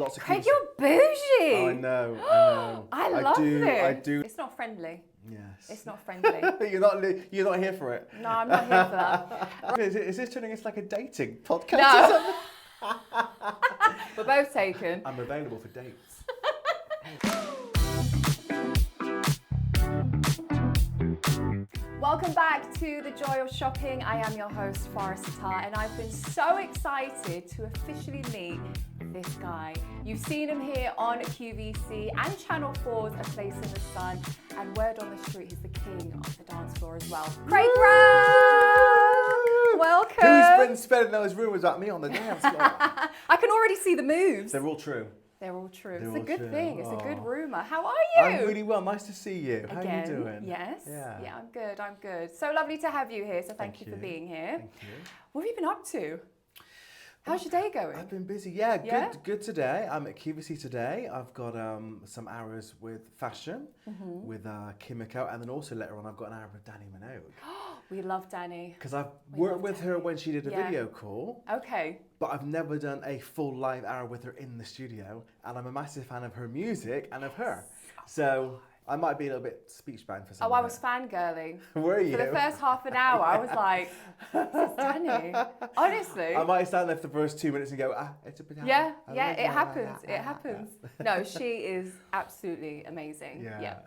Lots of Craig, QVC. you're bougie. Oh, I know. I love this. I do. It's not friendly. Yes. It's not friendly. You're not here for it. No, I'm not here for that. Is this turning into like a dating podcast? No. We're both taken. I'm available for dates. Welcome back to The Joy of Shopping. I am your host, Farah Sattaur, and I've been so excited to officially meet this guy. You've seen him here on QVC and Channel 4's A Place in the Sun, and word on the street, he's the king of the dance floor as well. Craig Rowe! Welcome! Who's been spreading those rumours about me on the dance floor? I can already see the moves. They're all true. They're all true. They're it's a all good true. thing. It's a good rumour. How are you? I'm really well. Nice to see you. How Again, are you doing? Yes. Yeah. I'm good. I'm good. So lovely to have you here. So thank you for being here. Thank you. What have you been up to? How's your day going? I've been busy. Yeah, Yeah? good today. I'm at QVC today. I've got some hours with fashion with Kimiko, and then also later on I've got an hour with Danny Minogue. We love Danny. Because I've We worked love with her Danny. when she did a Yeah. video call, Okay. but I've never done a full live hour with her in the studio, and I'm a massive fan of her music and of her. So I might be a little bit speech bound for some Oh, of I it. was fangirling. Were you? For the first half an hour, I was like, this is Danny. Honestly. I might stand there for the first 2 minutes and go, it's a bit. Yeah, it happens. It happens. No, she is absolutely amazing. Yeah.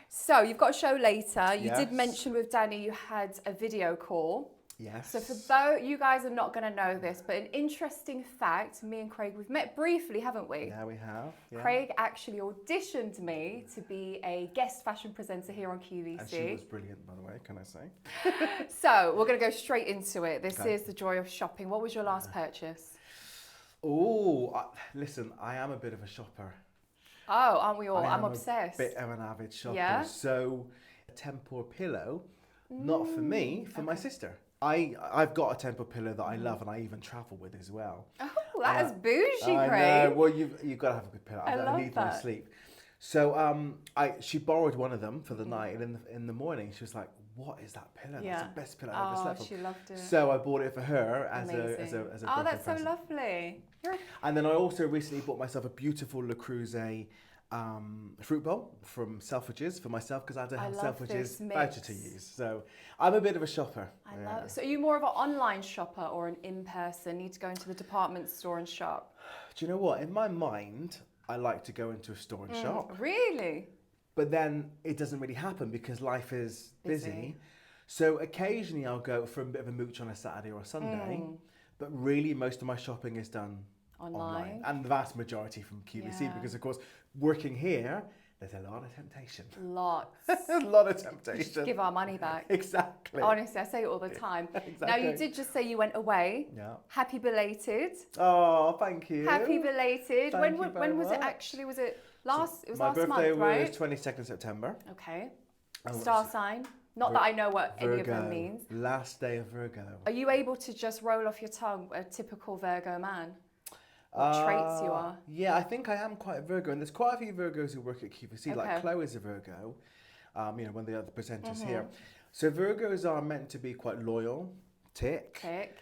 So you've got a show later. You did Yes. mention with Danny you had a video call. Yes. So for though you guys are not going to know this, but an interesting fact, me and Craig, we've met briefly, haven't we? Yeah, we have. Yeah. Craig actually auditioned me to be a guest fashion presenter here on QVC. And she was brilliant, by the way, can I say? So we're going to go straight into it. This Okay. is The Joy of Shopping. What was your last purchase? Oh, listen, I am a bit of a shopper. Oh, aren't we all? I I'm am obsessed. A bit of an avid shopper. Yeah? So, a Tempur pillow, not for me, for my sister. I've got a Tempur pillow that I love and I even travel with as well. Oh, that is bougie, I Craig. know. Well, you've got to have a good pillow. I love need my that. sleep. So she borrowed one of them for the night, and in the morning she was like, "What is that pillow? Yeah. That's the best pillow I've ever slept on." She loved it. So I bought it for her as a Amazing. as a Oh, birthday that's so present. lovely. And then I also recently bought myself a beautiful Le Creuset fruit bowl from Selfridges for myself because I don't I have love Selfridges this voucher to mix. use. So I'm a bit of a shopper. I love. So are you more of an online shopper or an in-person? Need to go into the department store and shop? Do you know what? In my mind, I like to go into a store and shop. Really? But then it doesn't really happen because life is busy. Busy. So occasionally I'll go for a bit of a mooch on a Saturday or a Sunday. But really most of my shopping is done online. And the vast majority from QVC Yeah. because of course working here, there's a lot of temptation. Lots. A lot of temptation. Just give our money back. Exactly. Honestly, I say it all the time. Exactly. Now, you did just say you went away. Yeah. Happy belated. Oh, thank you. Happy belated. Thank you When very was it much. actually? Was it last? It was My last birthday month, right? was 22nd September. Okay. And Star what's it? sign. Not that I know what any of them Virgo. means. Last day of Virgo. Are you able to just roll off your tongue a typical Virgo man? What traits you are? Yeah, I think I am quite a Virgo, and there's quite a few Virgos who work at QVC. Okay. Like Chloe's a Virgo, one of the other presenters here. So Virgos are meant to be quite loyal, tick, Tick.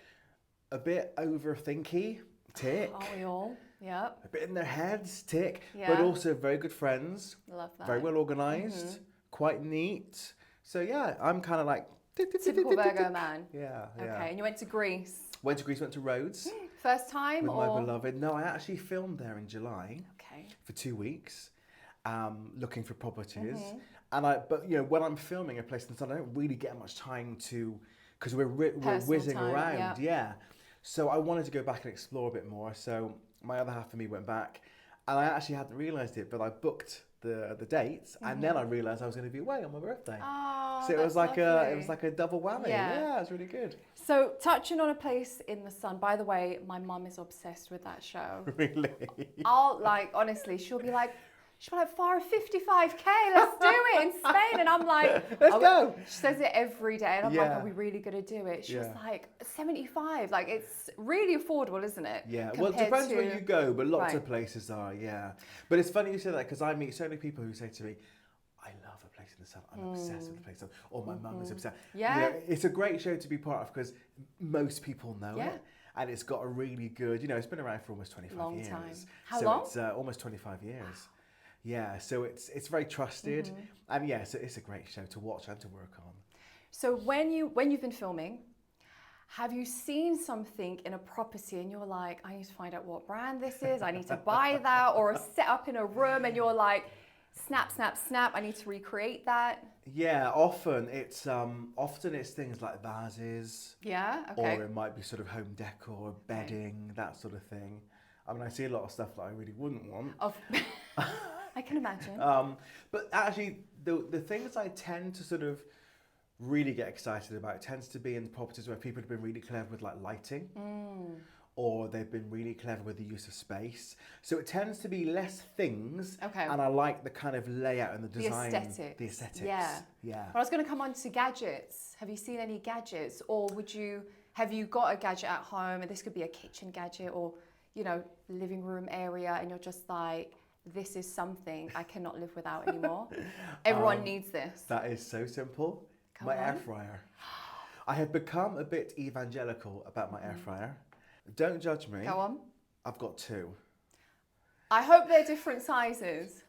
a bit overthinky, tick, Aren't we all? Yep. a bit in their heads, tick, but Yeah. also very good friends, Love that. very well organised, quite neat. So yeah, I'm kind of like Typical Virgo man. Yeah, Okay. yeah. And you went to Greece. Went to Greece, went to Rhodes First time with or? my beloved. No, I actually filmed there in July. Okay. For 2 weeks, looking for properties. But when I'm filming A Place in the Sun, I don't really get much time to, because we're whizzing time, around. yeah. Yeah. So I wanted to go back and explore a bit more. So my other half of me went back, and I actually hadn't realised it, but I booked the dates, and then I realised I was going to be away on my birthday. Oh, So it was like lovely. a double whammy. Yeah. Yeah, it was really good. So touching on A Place in the Sun. By the way, my mum is obsessed with that show. Really. Honestly, she'll be like, Farah, 55K, let's do it in Spain. And I'm like, Let's go. She says it every day. And I'm like, Yeah. are we really going to do it? She was Yeah. like, 75. Like, it's really affordable, isn't it? Yeah, well, it compared depends where to- you go, but lots of Right. places are, yeah. But it's funny you say that because I meet so many people who say to me, I love A Place in the Sun, I'm obsessed with A Place in the Sun, or my mum is obsessed. Yeah. You know, it's a great show to be part of because most people know Yeah. it. and it's got a really good, it's been around for almost 25 Long years. time. How so long? It's almost 25 years. Yeah, so it's very trusted, and yeah, so it's a great show to watch and to work on. So when you've been filming, have you seen something in a property and you're like, I need to find out what brand this is, I need to buy that, or set up in a room and you're like, snap, snap, snap, I need to recreate that? Yeah, often it's things like vases. Yeah, okay. Or it might be sort of home decor, bedding, that sort of thing. I mean, I see a lot of stuff that I really wouldn't want. I can imagine. But actually, the things I tend to sort of really get excited about tends to be in properties where people have been really clever with like lighting, or they've been really clever with the use of space. So it tends to be less things, and I like the kind of layout and the design. The aesthetics. Yeah. Yeah. Well, I was going to come on to gadgets. Have you seen any gadgets, or have you got a gadget at home, and this could be a kitchen gadget or, living room area, and you're just like, this is something I cannot live without anymore. Everyone needs this. That is so simple. My air fryer. I have become a bit evangelical about my air fryer. Don't judge me. Go on. I've got two. I hope they're different sizes.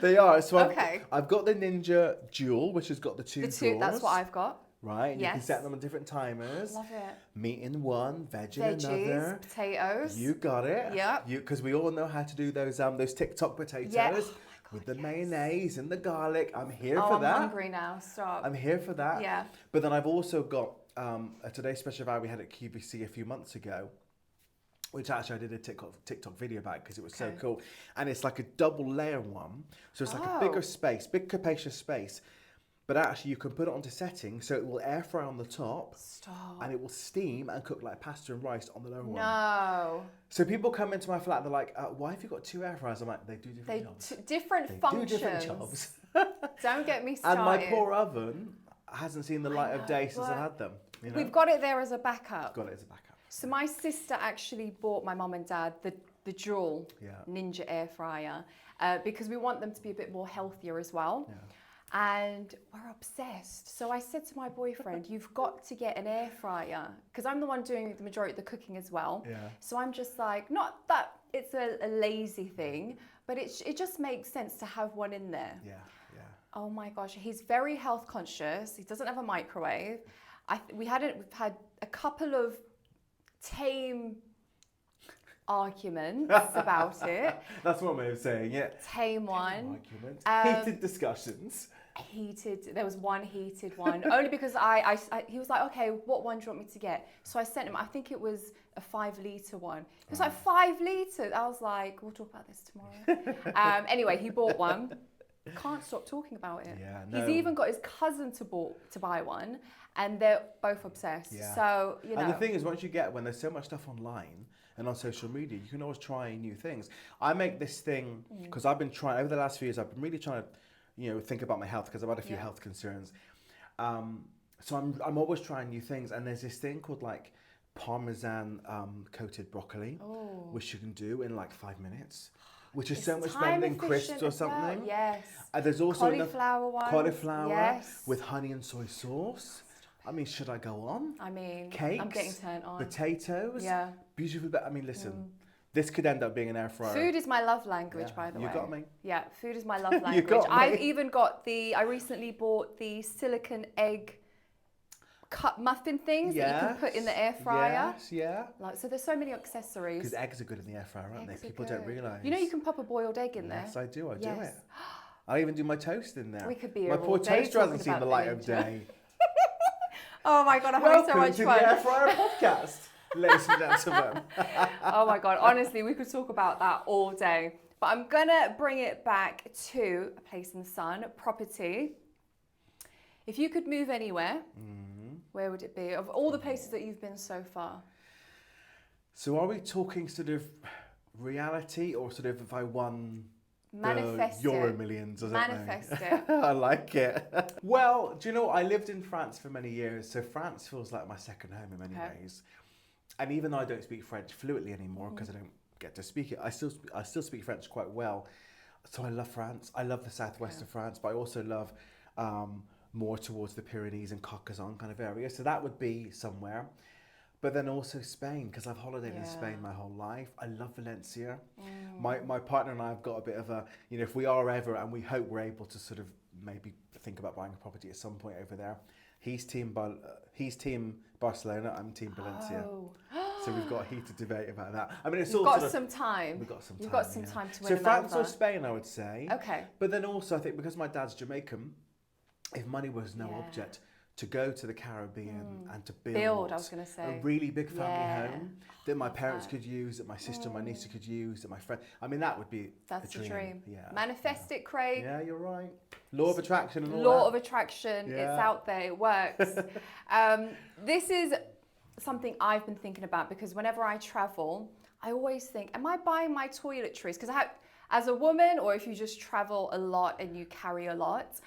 They are. So Okay. I've got the Ninja Dual, which has got the two drawers. That's what I've got. Right, and you can Yes. set them on different timers. Love it. Meat in one, veg in Veggies, another. potatoes. You got it. Yep. Because we all know how to do those TikTok potatoes Yeah. Oh my God, with the yes. mayonnaise and the garlic. I'm here Oh, for I'm that. hungry now. Stop. I'm here for that. Yeah. But then I've also got a Today's Special Value we had at QVC a few months ago, which actually I did a TikTok video about because it was so cool. And it's like a double layer one. So it's like a bigger space, big capacious space. But actually you can put it onto settings so it will air fry on the top. Stop. And it will steam and cook like pasta and rice on the lower one. No. So people come into my flat, they're like, why have you got two air fryers? I'm like, they do different jobs. Different They functions. do different jobs. Don't get me started. And my poor oven hasn't seen the light of day since I had them. We've got it there as a backup. Got it as a backup. So my sister actually bought my mum and dad the dual Ninja air fryer because we want them to be a bit more healthier as well. Yeah. And we're obsessed. So I said to my boyfriend, you've got to get an air fryer because I'm the one doing the majority of the cooking as well. Yeah. So I'm just like, not that it's a lazy thing, but it just makes sense to have one in there. Yeah, yeah. Oh my gosh, he's very health conscious. He doesn't have a microwave. We've had a couple of tame arguments about it. That's one way of saying it. Tame one. Arguments. Heated discussions. There was one heated one. Only because he was like, okay, what one do you want me to get? So I sent him, I think it was a 5-litre one. He was like, 5 litres? I was like, we'll talk about this tomorrow. Anyway, he bought one. Can't stop talking about it. Yeah, no. He's even got his cousin to buy one, and they're both obsessed. Yeah. So, And the thing is, when there's so much stuff online and on social media, you can always try new things. I make this thing, because I've been trying, over the last few years, I've been really trying to, think about my health, because I've had a few health concerns. So I'm always trying new things, and there's this thing called like Parmesan coated broccoli, which you can do in like 5 minutes. Which is so much better than crisps or something. Well. Yes. There's also cauliflower with honey and soy sauce. I mean, should I go on? I mean, cakes, I'm getting turned on. Potatoes. Yeah. Beautiful. I mean, listen, this could end up being an air fryer. Food is my love language, by the way. You got me. Yeah, food is my love language. You got me. I've even got I recently bought the silicone egg cut muffin things that you can put in the air fryer. Yes, yeah. So there's so many accessories. Because eggs are good in the air fryer, aren't they? People don't realise. You know you can pop a boiled egg in there? Yes, I do. I do it. I even do my toast in there. We could be my poor toaster hasn't seen the light of day. Oh my God, I'm having so much fun. Welcome to the Air Fryer podcast, ladies and gentlemen. Oh my God, honestly, we could talk about that all day. But I'm gonna bring it back to a place in the sun, property. If you could move anywhere, where would it be? Of all the places that you've been so far. So are we talking sort of reality, or sort of if I won Manifest Euro it. Millions or something? Manifest it. I like it. Well, do you know, I lived in France for many years, so France feels like my second home in many ways. And even though I don't speak French fluently anymore, because I don't get to speak it, I still speak French quite well. So I love France. I love the southwest of France, but I also love more towards the Pyrenees and Carcassonne kind of area. So that would be somewhere. But then also Spain, because I've holidayed in Spain my whole life. I love Valencia. My partner and I have got a bit of a, you know, if we are ever, and we hope we're able to sort of maybe think about buying a property at some point over there. He's team Barcelona, I'm team Valencia. Oh. So we've got a heated debate about that. I mean, it's You've all got sort of, some time. We've got some time. You've got some time to win So them France over. or Spain, I would say. Okay. But then also, I think because my dad's Jamaican, if money was no object, to go to the Caribbean and to build I was going to say. a really big family home that my parents could use, that my sister and my niece could use, that my friend. I mean, that would be That's a the dream. Yeah. Manifest it, Craig. Yeah, you're right. Law of attraction and all Law that. of attraction. It's out there. It works. This is something I've been thinking about because whenever I travel, I always think, am I buying my toiletries? Because as a woman, or if you just travel a lot and you carry a lot,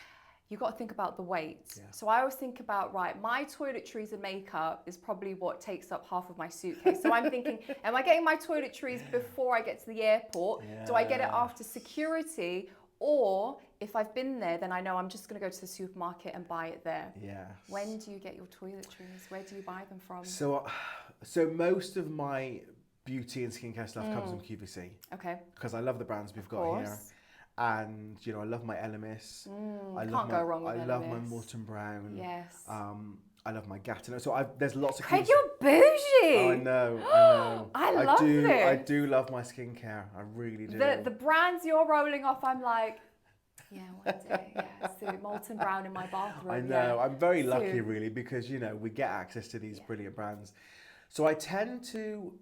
you've got to think about the weight. Yeah. So I always think about, right, my toiletries and makeup is probably what takes up half of my suitcase. So I'm thinking, am I getting my toiletries before I get to the airport? Yeah. Do I get it after security? Or if I've been there, then I know I'm just going to go to the supermarket and buy it there. Yes. When do you get your toiletries? Where do you buy them from? So most of my beauty and skincare stuff comes from QVC. Okay. Because I love the brands we've got here. And, you know, I love my Elemis. Can't go wrong with Elemis. I love my Morton Brown. Yes. I love my Gatineau. So there's lots of... Craig, you're bougie! Oh, I know. I love it. I do love my skincare. I really do. The brands you're rolling off, I'm like, yeah, one day, yeah. So Molten Brown in my bathroom. I know. I'm very lucky, really, because, you know, we get access to these brilliant brands. So I tend to...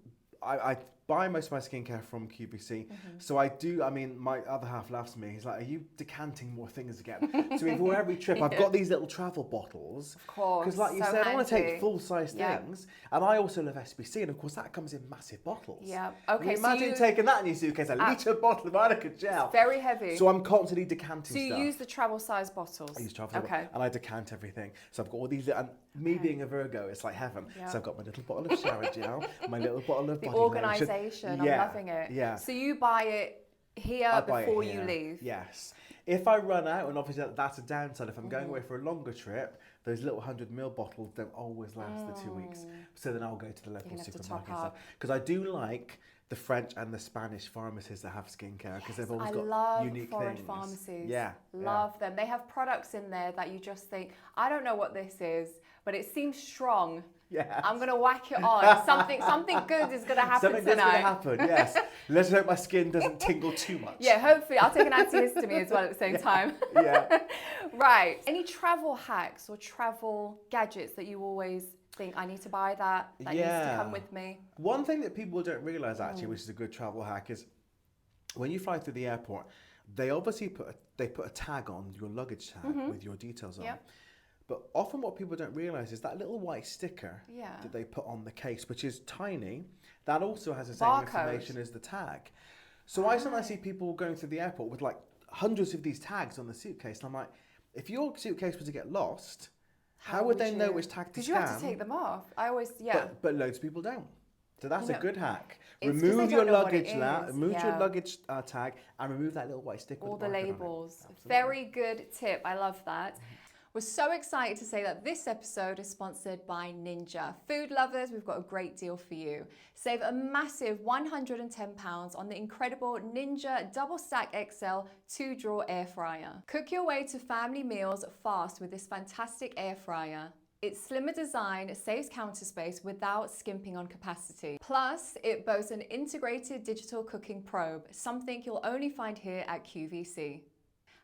I buy most of my skincare from QVC. So I do, I mean, my other half laughs at me. He's like, are you decanting more things again? So before every trip, I've got these little travel bottles. Of course. Because like you so said, handy. I want to take full-size things. And I also love SBC. And of course, that comes in massive bottles. Yeah. Okay, imagine taking that in your suitcase, a litre bottle of arnica gel. It's very heavy. So I'm constantly decanting stuff. So you use the travel size bottles? I use travel size. And I decant everything. So I've got all these, and me being a Virgo, it's like heaven. Yeah. So I've got my little bottle of shower gel, my little bottle of body organisation, I'm loving it. Yeah. So you buy it here before you leave? Yes. If I run out, and obviously that's a downside, if I'm going away for a longer trip, those little 100ml bottles don't always last the 2 weeks. So then I'll go to the local supermarket and stuff. Because I do like the French and the Spanish pharmacies that have skincare, because they've always got unique foreign things. Pharmacies. Yeah. Love them. They have products in there that you just think, I don't know what this is, but it seems strong. Yeah. I'm going to whack it on. Something good is going to happen tonight. Something good's going to happen, yes. Let's hope my skin doesn't tingle too much. Yeah, hopefully. I'll take an antihistamine as well at the same time. Yeah. Right. Any travel hacks or travel gadgets that you always think, I need to buy that needs to come with me? One thing that people don't realise, actually, which is a good travel hack, is when you fly through the airport, they obviously put a tag on your luggage tag with your details on. Yep. But often what people don't realise is that little white sticker that they put on the case, which is tiny, that also has the same information as the tag. So I sometimes see people going through the airport with like hundreds of these tags on the suitcase. And I'm like, if your suitcase was to get lost, how would they know which tag to scan? Because you have to take them off. I always, But loads of people don't. So that's a good hack. Remove your luggage your luggage tag and remove that little white sticker. All the labels. Very good tip. I love that. We're so excited to say that this episode is sponsored by Ninja. Food lovers, we've got a great deal for you. Save a massive £110 on the incredible Ninja Double Stack XL 2-drawer air fryer. Cook your way to family meals fast with this fantastic air fryer. Its slimmer design saves counter space without skimping on capacity. Plus, it boasts an integrated digital cooking probe, something you'll only find here at QVC.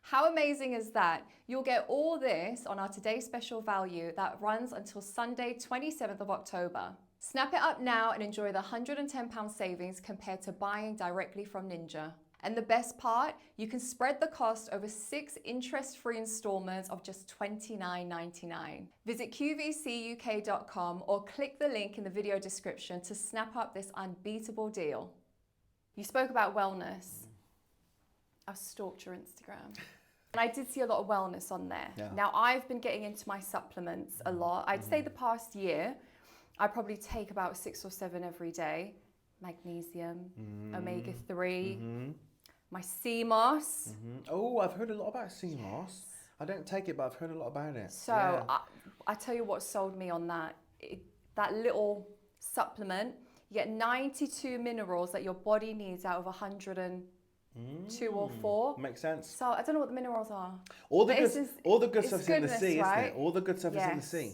How amazing is that? You'll get all this on our today's special value that runs until Sunday, 27th of October. Snap it up now and enjoy the £110 savings compared to buying directly from Ninja. And the best part, you can spread the cost over 6 interest-free installments of just $29.99. Visit QVCUK.com or click the link in the video description to snap up this unbeatable deal. You spoke about wellness. I've stalked your Instagram. And I did see a lot of wellness on there. Yeah. Now, I've been getting into my supplements a lot. I'd say the past year, I probably take about 6 or 7 every day. Magnesium, omega-3, my sea moss. Oh, I've heard a lot about sea moss. I don't take it, but I've heard a lot about it. So I tell you what sold me on that. That little supplement. You get 92 minerals that your body needs out of 102 or 4. Makes sense. So I don't know what the minerals are. All the good it's stuff's in the goodness, sea, right? isn't it? All the good stuff is in the sea.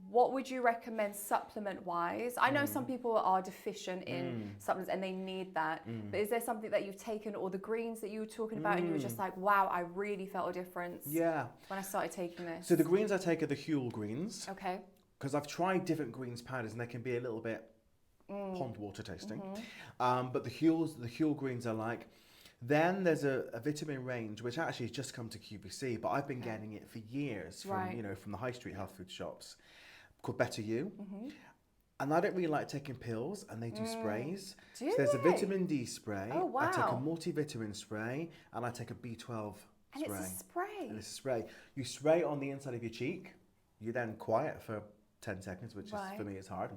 What would you recommend supplement-wise? I know some people are deficient in supplements and they need that. But is there something that you've taken, or the greens that you were talking about, and you were just like, wow, I really felt a difference when I started taking this? So the greens I take are the Huel greens. Okay. Because I've tried different greens powders and they can be a little bit pond water tasting. But the Huel greens I like. Then there's a vitamin range which actually has just come to QVC, but I've been getting it for years from from the high street health food shops, called Better You. And I don't really like taking pills, and they do sprays. So there's a vitamin D spray. Oh, wow. I take a multivitamin spray, and I take a B12 spray. And it's a spray. And it's a spray. You spray it on the inside of your cheek. You then quiet for 10 seconds, which is, for me, is hard.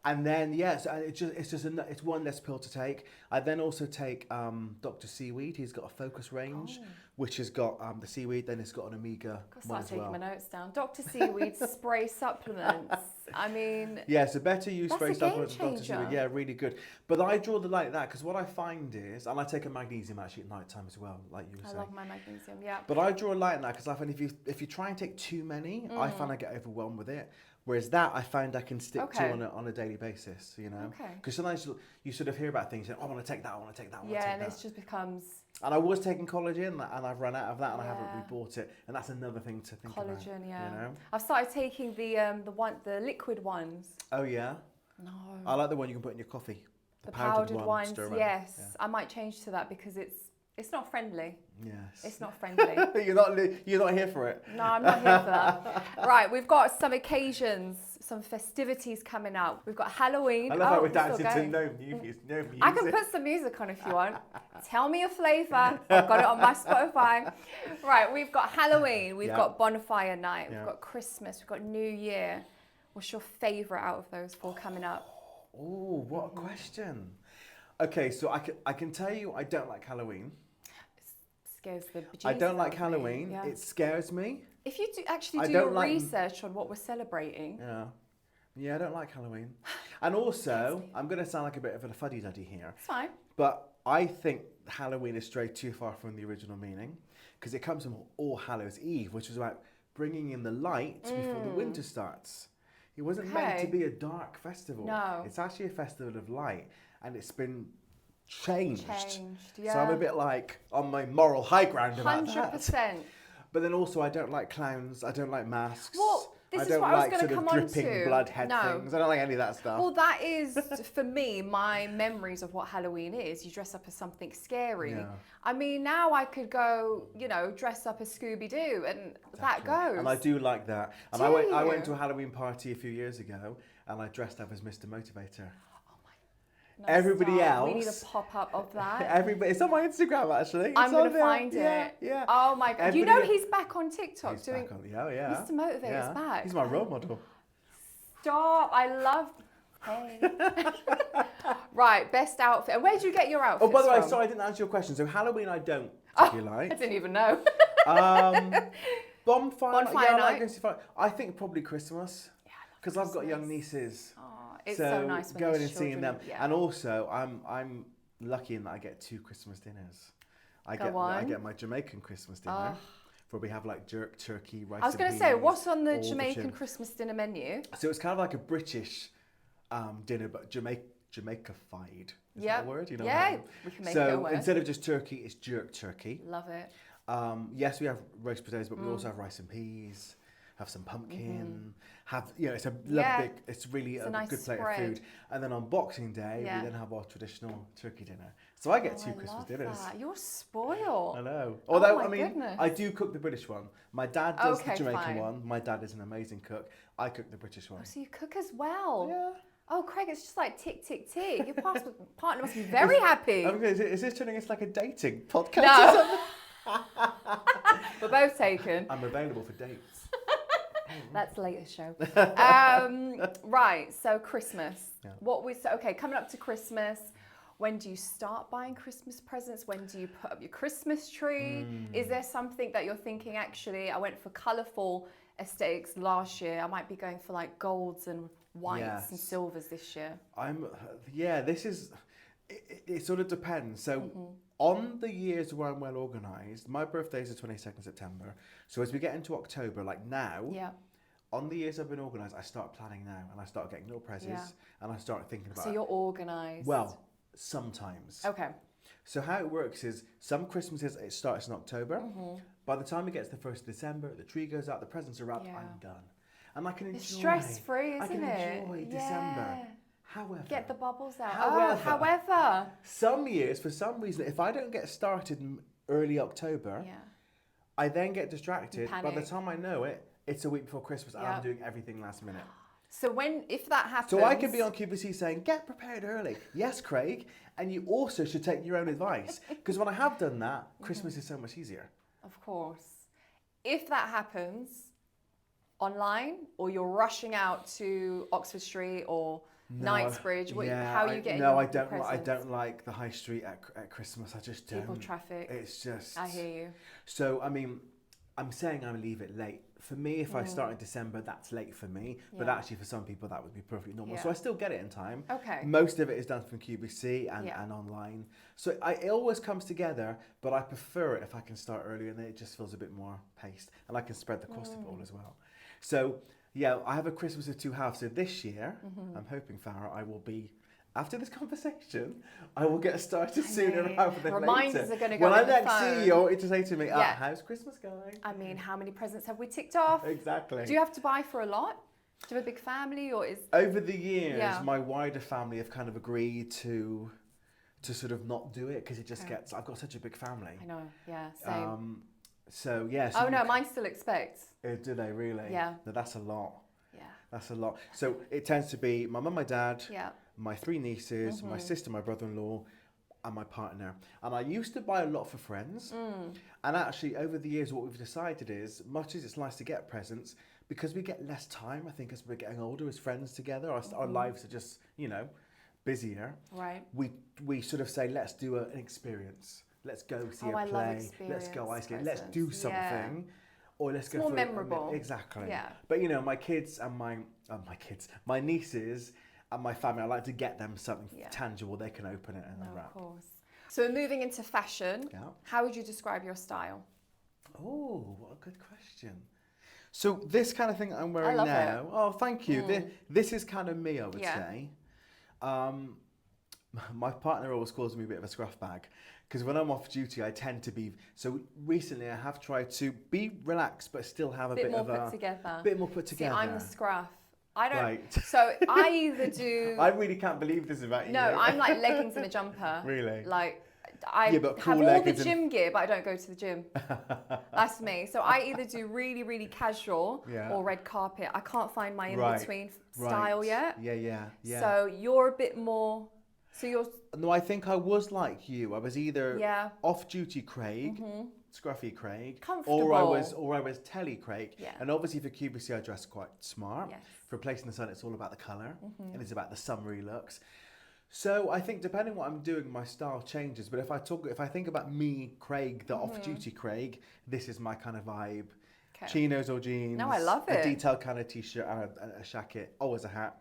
And then, so it's one less pill to take. I then also take Dr. Seaweed. He's got a focus range, which has got the seaweed, then it's got an omega one as well. Taking my notes down. Dr. Seaweed spray supplements. I mean... Yeah, so Better You spray supplements game with Dr. Seaweed. Yeah, really good. But I draw the line at that, because what I find is, and I take a magnesium actually at night time as well, like you were saying. I love my magnesium, yeah. But I draw a line at that, because I find if you try and take too many, I find I get overwhelmed with it. Whereas that I find I can stick to on a daily basis, you know. Because sometimes you sort of hear about things, and I want to take that, I want to take that, I want to take that. Yeah, and it just becomes... And I was taking collagen, and I've run out of that, and I haven't rebought it. And that's another thing to think about. Collagen, yeah. You know? I've started taking the liquid ones. Oh, yeah? No. I like the one you can put in your coffee. The powdered ones, yes. Yeah. I might change to that because it's not friendly. Yes. It's not friendly. You're not here for it. No, I'm not here for that. Right, we've got some occasions, some festivities coming up. We've got Halloween. I love how we're dancing to no music. I can put some music on if you want. Tell me your flavour. I've got it on my Spotify. Right, we've got Halloween. We've got Bonfire Night. We've got Christmas. We've got New Year. What's your favourite out of those 4 coming up? Oh, what a question. Okay, so I can tell you I don't like Halloween. Scares the bejesus I don't like out of Halloween. me. Yeah. It scares me. If you do your research on what we're celebrating. Yeah, I don't like Halloween. And also, I'm going to sound like a bit of a fuddy-duddy here. It's fine. But I think Halloween is strayed too far from the original meaning, because it comes from All Hallows Eve, which was about bringing in the light before the winter starts. It wasn't meant to be a dark festival. No. It's actually a festival of light, and it's been changed. Yeah. So I'm a bit like on my moral high ground about 100%. that. But then also I don't like clowns, I don't like masks. Well, this is what I was going to come on to. Dripping blood head things. I don't like any of that stuff. Well, that is, for me, my memories of what Halloween is. You dress up as something scary. Yeah. I mean, now I could go, dress up as Scooby-Doo, and that goes. And I do like that. And I went to a Halloween party a few years ago, and I dressed up as Mr. Motivator. No, everybody else. We need a pop-up of that. Everybody, it's on my Instagram actually. I'm going to find it. Yeah. Oh my God. He's back on TikTok He's back on, yeah. Mr. Motivator's back. He's my role model. Stop. I love... Hey. Right, best outfit. And where did you get your outfit? Oh, by the way, sorry, I didn't answer your question. So Halloween I don't particularly like. I didn't even know. Bonfire night. I think probably Christmas. Yeah, because I've got young nieces. It's so nice when going and seeing them, and also I'm lucky in that I get 2 Christmas dinners. I get my Jamaican Christmas dinner, where we have like jerk turkey, rice. I was going to say, what's on the Jamaican Christmas dinner menu? So it's kind of like a British dinner, but Jamaica-fied. Is that a word? You know we can make it a word. So instead of just turkey, it's jerk turkey. Love it. Yes, we have roast potatoes, but we also have rice and peas. Have some pumpkin, it's a lovely, it's really a nice good plate of food. And then on Boxing Day, we then have our traditional turkey dinner. So I get 2 Christmas dinners. That. You're spoiled. I know. Although, goodness. I do cook the British one. My dad does the Jamaican one. My dad is an amazing cook. I cook the British one. Oh, so you cook as well? Yeah. Oh, Craig, it's just like tick, tick, tick. Your partner must be very happy. Is this turning into like a dating podcast or something? We're both taken. I'm available for dates. That's the latest show. Right, so Christmas. Yeah. Coming up to Christmas, when do you start buying Christmas presents? When do you put up your Christmas tree? Is there something that you're thinking, actually, I went for colourful aesthetics last year. I might be going for like golds and whites and silvers this year. It sort of depends. So on the years where I'm well organised, my birthday is the 22nd September. So as we get into October, like now, on the years I've been organised, I start planning now and I start getting little presents and I start thinking about So you're organised? Well, sometimes. Okay. So how it works is some Christmases it starts in October. By the time it gets to the 1st of December, the tree goes out, the presents are wrapped, I'm done. And I can enjoy. It's stress-free, isn't it? I can enjoy December. However, get the bubbles out. However, some years, for some reason, if I don't get started in early October, I then get distracted. By the time I know it, it's a week before Christmas and I'm doing everything last minute. So if that happens... So I could be on QVC saying, get prepared early. Yes, Craig. And you also should take your own advice. Because when I have done that, Christmas is so much easier. Of course. If that happens online or you're rushing out to Oxford Street or Knightsbridge, how are you getting No, I don't like the high street at Christmas. I just don't. People traffic. It's just... I hear you. So, I mean, I'm saying I leave it late. For me, if I start in December, that's late for me. But actually, for some people, that would be perfectly normal. So I still get it in time. Okay. Most of it is done from QVC and online. So it always comes together, but I prefer it if I can start earlier and then it just feels a bit more paced. And I can spread the cost of it all as well. So, yeah, I have a Christmas of two halves. So this year, I'm hoping, Farah, I will be... After this conversation, I will get started sooner rather than Reminders later. are going to go when in the I next phone. see you, it's to say to me, how's Christmas going? I mean, how many presents have we ticked off? Exactly. Do you have to buy for a lot? Do you have a big family or is... Over the years, my wider family have kind of agreed to sort of not do it because it just gets... I've got such a big family. I know, same. So, yes. Oh, no, mine still expects. Do they really? Yeah. No, that's a lot. Yeah. That's a lot. So it tends to be my mum, my dad, my three nieces, my sister, my brother-in-law, and my partner. And I used to buy a lot for friends. And actually, over the years, what we've decided is, much as it's nice to get presents, because we get less time, I think, as we're getting older, as friends together, our lives are just, busier. Right. We sort of say, let's do an experience. Let's go see a I love play. Let's go ice skating. Let's do something. Yeah. Or let's go more for memorable. Exactly. Yeah. But my kids and my nieces and my family, I like to get them something tangible. They can open it and unwrap. Of course. So moving into fashion, how would you describe your style? Oh, what a good question. So this kind of thing I'm wearing now. Oh, thank you. This is kind of me, I would say. My partner always calls me a bit of a scruff bag. Because when I'm off duty, I tend to be... So recently, I have tried to be relaxed, but still have a bit more put together. See, I'm the scruff. I don't... Right. So I either do... I really can't believe this about you. No, I'm like leggings and a jumper. Really? Like, I have all the gym gear, but I don't go to the gym. That's me. So I either do really, really casual or red carpet. I can't find my in-between style yet. Yeah. So you're a bit more... So you're... No, I think I was like you. I was either off-duty Craig, scruffy Craig, or I was telly Craig. Yeah. And obviously for QVC, I dress quite smart. Yes. For Place in the Sun, it's all about the colour and it's about the summery looks. So I think depending on what I'm doing, my style changes. But if I think about me, Craig, the off-duty Craig, this is my kind of vibe. Okay. Chinos or jeans. No, I love it. A detailed kind of t-shirt and a jacket. Always a hat.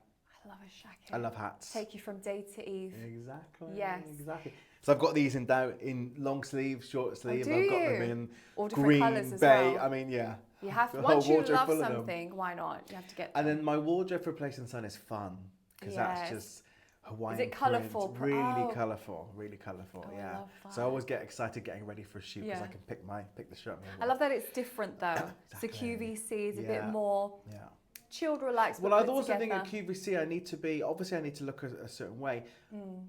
I love a jacket. I love hats. Take you from day to eve. Exactly. Yes. Exactly. So I've got these in long sleeve, short sleeve. I've got them in all different green, colours as bay. well. I mean, yeah. You have to, once you love something, why not? You have to get them. And then my wardrobe for Place in the Sun is fun because that's just Hawaiian. Is it colourful? Really colourful. Really colourful. Oh, yeah. I love that. So I always get excited getting ready for a shoot because I can pick the shirt. I love that it's different though. Exactly. So QVC is a bit more. Yeah. Chilled, relaxed. Well, I also think at QVC I need to look a certain way,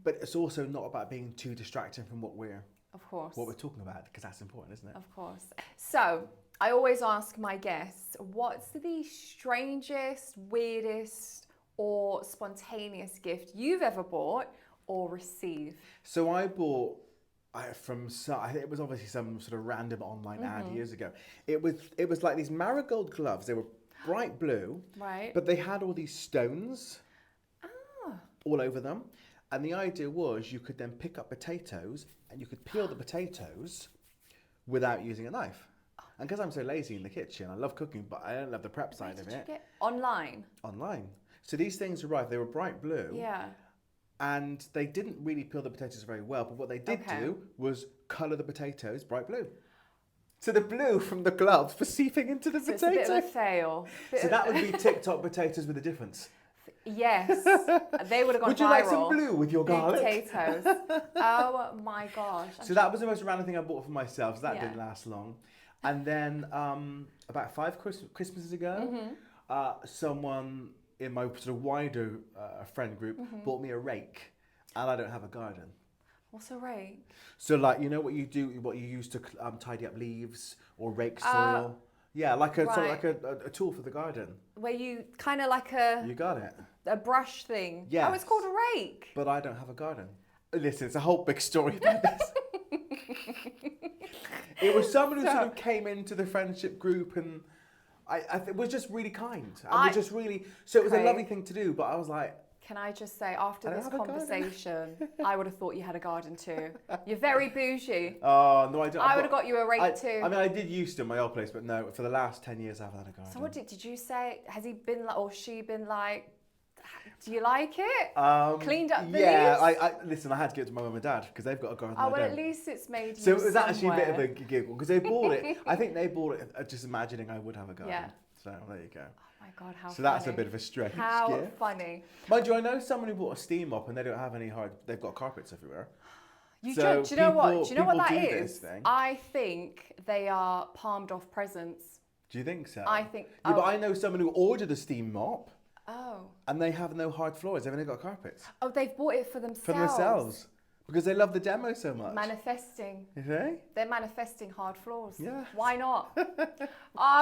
but it's also not about being too distracting from what we're talking about, because that's important, isn't it? Of course. So I always ask my guests, what's the strangest, weirdest, or spontaneous gift you've ever bought or received? So I bought I think it was obviously some sort of random online ad years ago. It was like these marigold gloves. They were bright blue, right? But they had all these stones all over them. And the idea was you could then pick up potatoes and you could peel the potatoes without using a knife. And because I'm so lazy in the kitchen, I love cooking, but I don't love the prep side of Did you it. get online? Online. So these things arrived, they were bright blue. Yeah. And they didn't really peel the potatoes very well, but what they did do was colour the potatoes bright blue. So the blue from the gloves was seeping into the potato. It's a bit of a fail. So that would be TikTok potatoes with a difference. Yes, they would have gone viral. Would you like some blue with your garlic? Potatoes. Oh my gosh. So that was the most random thing I bought for myself. So that Yeah. didn't last long. And then about 5 Christmases ago, someone in my sort of wider friend group bought me a rake, and I don't have a garden. What's a rake? So like, you know what you do, what you use to tidy up leaves or rake soil? Yeah, like a sort of like a tool for the garden. Where you kind of like a You got it. brush thing. Yes. Oh, it's called a rake. But I don't have a garden. Listen, it's a whole big story about this. It was someone who sort of came into the friendship group, and I was just really kind. I was just really, so it was a lovely thing to do, but I was like, can I just say, after I don't this have a garden. conversation, I would have thought you had a garden too. You're very bougie. oh, no, I don't. I would have got you a rake too. I mean, I did used to in my old place, but no, for the last 10 years, I haven't had a garden. So what did you say? Has he been like, or she been like, do you like it? Cleaned up the leaves? Yeah, listen, I had to give it to my mum and dad because they've got a garden. Oh, I well, don't. at least it's made you So it was actually a bit of somewhere. a giggle because they bought it. I think they bought it just imagining I would have a garden. Yeah. So there you go. Oh my God, how So funny. that's a bit of a stretch. How yeah. funny. Mind you, I know someone who bought a steam mop and they don't have any they've got carpets everywhere. Do So you know what? people- Do you know what that people do is? this thing. I think they are palmed off presents. Do you think so? I think. Yeah, but I know someone who ordered a steam mop Oh. and they have no hard floors. They've only got carpets. Oh, they've bought it for themselves. For themselves. Because they love the demo so much. Manifesting. You see? They're manifesting hard floors. Yeah. Why not?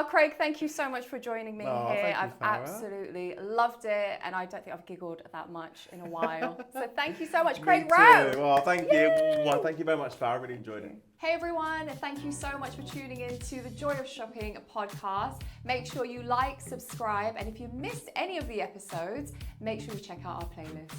Craig, thank you so much for joining me Oh, here. thank you, I've Farah. absolutely loved it, and I don't think I've giggled that much in a while. So thank you so much, Me Craig too. Rowe. Oh, thank Yay! you. Well, thank you very much, Farah. I really enjoyed it. Hey everyone, thank you so much for tuning in to the Joy of Shopping podcast. Make sure you like, subscribe, and if you missed any of the episodes, make sure you check out our playlist.